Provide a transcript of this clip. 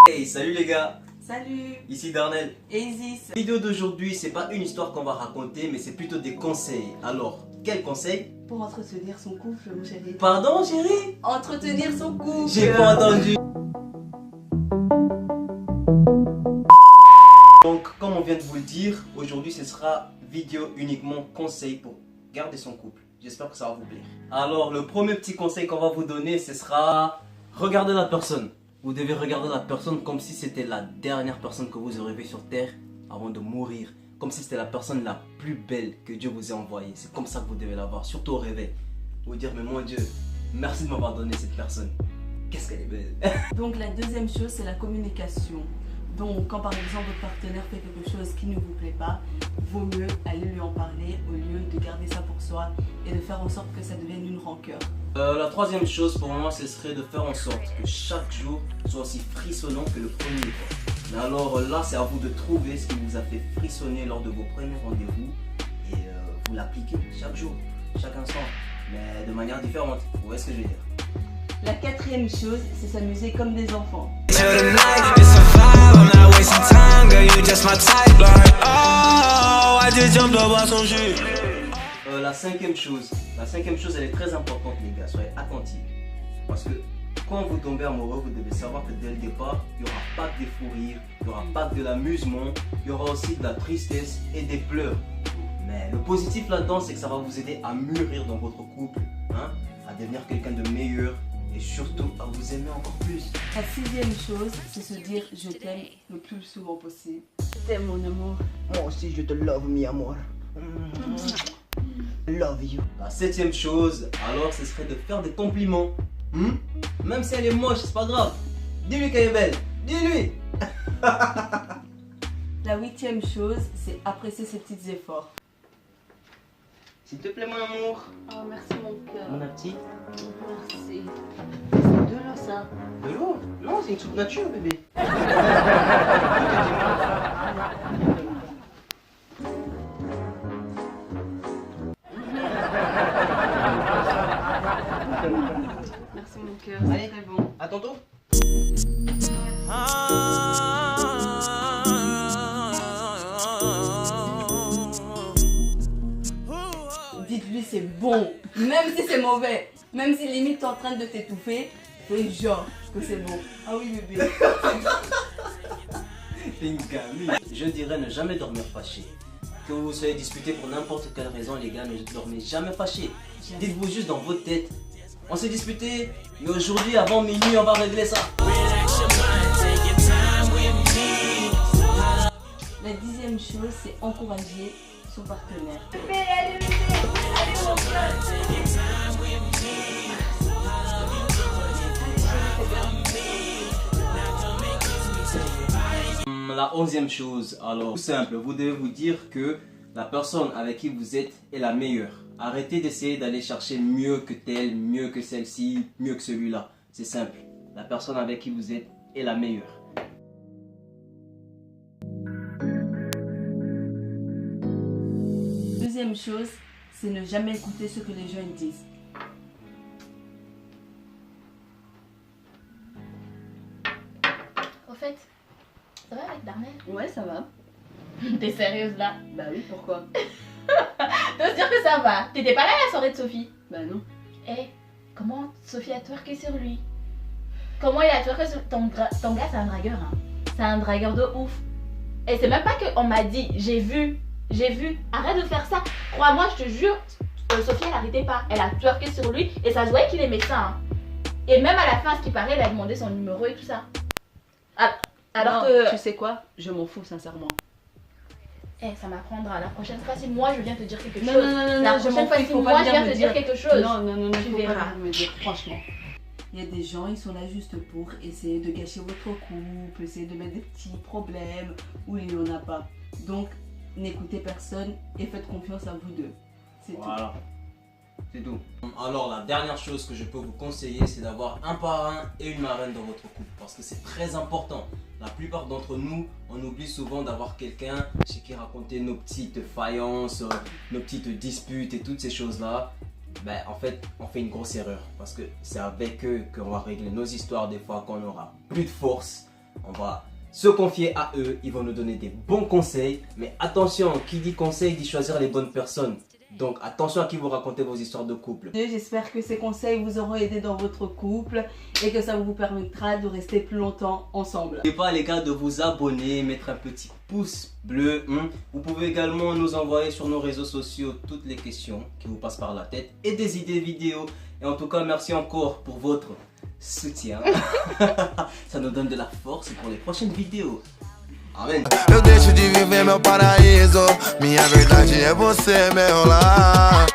Hey, salut les gars. Salut. Ici Darnell. Et Isis. La vidéo d'aujourd'hui, c'est pas une histoire qu'on va raconter, mais c'est plutôt des conseils. Alors, quels conseils? Pour entretenir son couple, mon chéri. Pardon, chérie? Entretenir son couple. J'ai pas entendu. Donc, comme on vient de vous le dire, aujourd'hui ce sera vidéo uniquement conseil pour garder son couple. J'espère que ça va vous plaire. Alors, le premier petit conseil qu'on va vous donner, ce sera regarder la personne. Vous devez regarder la personne comme si c'était la dernière personne que vous aurez vue sur terre avant de mourir. Comme si c'était la personne la plus belle que Dieu vous ait envoyée. C'est comme ça que vous devez la voir, surtout au réveil. Vous dire, mais mon Dieu, merci de m'avoir donné cette personne. Qu'est-ce qu'elle est belle. Donc la deuxième chose, c'est la communication. Donc quand par exemple votre partenaire fait quelque chose qui ne vous plaît pas, vaut mieux aller lui en parler au lieu de garder ça pour soi et de faire en sorte que ça devienne une rancœur. La troisième chose pour moi, ce serait de faire en sorte que chaque jour soit aussi frissonnant que le premier. Mais alors là, c'est à vous de trouver ce qui vous a fait frissonner lors de vos premiers rendez-vous et vous l'appliquez chaque jour, chaque instant, mais de manière différente. Vous voyez ce que je veux dire? La quatrième chose, c'est s'amuser comme des enfants. La cinquième chose, elle est très importante les gars, soyez attentifs. Parce que quand vous tombez amoureux, vous devez savoir que dès le départ, il n'y aura pas que des fous rires, il n'y aura pas que de l'amusement, il y aura aussi de la tristesse et des pleurs. Mais le positif là-dedans, c'est que ça va vous aider à mûrir dans votre couple, hein, à devenir quelqu'un de meilleur et surtout à vous aimer encore plus. La sixième chose, c'est se dire je t'aime le plus souvent possible. Je t'aime mon amour. Moi aussi je te love, mi amour. Love you. La septième chose, alors ce serait de faire des compliments. Même si elle est moche, c'est pas grave. Dis-lui qu'elle est belle. Dis-lui. La huitième chose, c'est apprécier ses petits efforts. S'il te plaît mon amour. Oh merci mon cœur. Mon petit. Merci. C'est de l'eau ça. De l'eau? Non, c'est une soupe nature bébé. Merci mon cœur, c'est très bon. À tantôt. Dites-lui c'est bon, même si c'est mauvais, même si limite t'es en train de t'étouffer, fais genre que c'est bon. Ah oui bébé. T'es une gamine. Je dirais ne jamais dormir fâché. Que vous soyez disputé pour n'importe quelle raison, les gars, ne dormez jamais fâché. Dites-vous juste dans votre tête, on s'est disputé, mais aujourd'hui, avant minuit, on va régler ça. La dixième chose, c'est encourager son partenaire. La onzième chose, alors, tout simple, vous devez vous dire que la personne avec qui vous êtes est la meilleure. Arrêtez d'essayer d'aller chercher mieux que telle, mieux que celle-ci, mieux que celui-là. C'est simple, la personne avec qui vous êtes est la meilleure. Deuxième chose, c'est ne jamais écouter ce que les gens disent. Au fait, ça va avec Darnell? Ouais, ça va. T'es sérieuse là? Bah oui, pourquoi? T'oses dire que ça va? T'étais pas là à la soirée de Sophie? Bah non. Eh, comment Sophie a twerké sur lui? Comment il a twerké sur... Ton gars, c'est un dragueur, hein. C'est un dragueur de ouf. Et c'est même pas qu'on m'a dit, j'ai vu. Arrête de faire ça. Crois-moi, je te jure, Sophie, elle arrêtait pas. Elle a twerké sur lui et ça se voyait qu'il aimait ça, hein. Et même à la fin, à ce qui paraît, elle a demandé son numéro et tout ça. Alors Non, que... tu sais quoi? Je m'en fous sincèrement. Eh, ça m'apprendra. La prochaine fois, si moi je viens te dire quelque Non, chose. non, non, non, la non, je prochaine m'en fois, fous, il si faut moi pas je venir viens me te dire dire quelque chose. Non, non, non, tu faut verras. pas venir me dire, franchement. Il y a des gens, ils sont là juste pour essayer de gâcher votre couple, essayer de mettre des petits problèmes où il n'y en a pas. Donc, n'écoutez personne et faites confiance à vous deux. C'est tout. Voilà. C'est tout. Alors la dernière chose que je peux vous conseiller, c'est d'avoir un parrain et une marraine dans votre couple. Parce que c'est très important. La plupart d'entre nous, on oublie souvent d'avoir quelqu'un chez qui raconter nos petites faillances, nos petites disputes et toutes ces choses-là. ben, en fait, on fait une grosse erreur. Parce que c'est avec eux qu'on va régler nos histoires des fois qu'on aura plus de force. On va se confier à eux, ils vont nous donner des bons conseils. Mais attention, qui dit conseil dit choisir les bonnes personnes. Donc attention à qui vous racontez vos histoires de couple. J'espère que ces conseils vous auront aidé dans votre couple et que ça vous permettra de rester plus longtemps ensemble. N'oubliez pas les gars de vous abonner, mettre un petit pouce bleu. Vous pouvez également nous envoyer sur nos réseaux sociaux toutes les questions qui vous passent par la tête et des idées vidéo. Et en tout cas, merci encore pour votre soutien. Ça nous donne de la force pour les prochaines vidéos. Amém. Eu deixo de viver meu paraíso. Minha verdade é você, meu lar.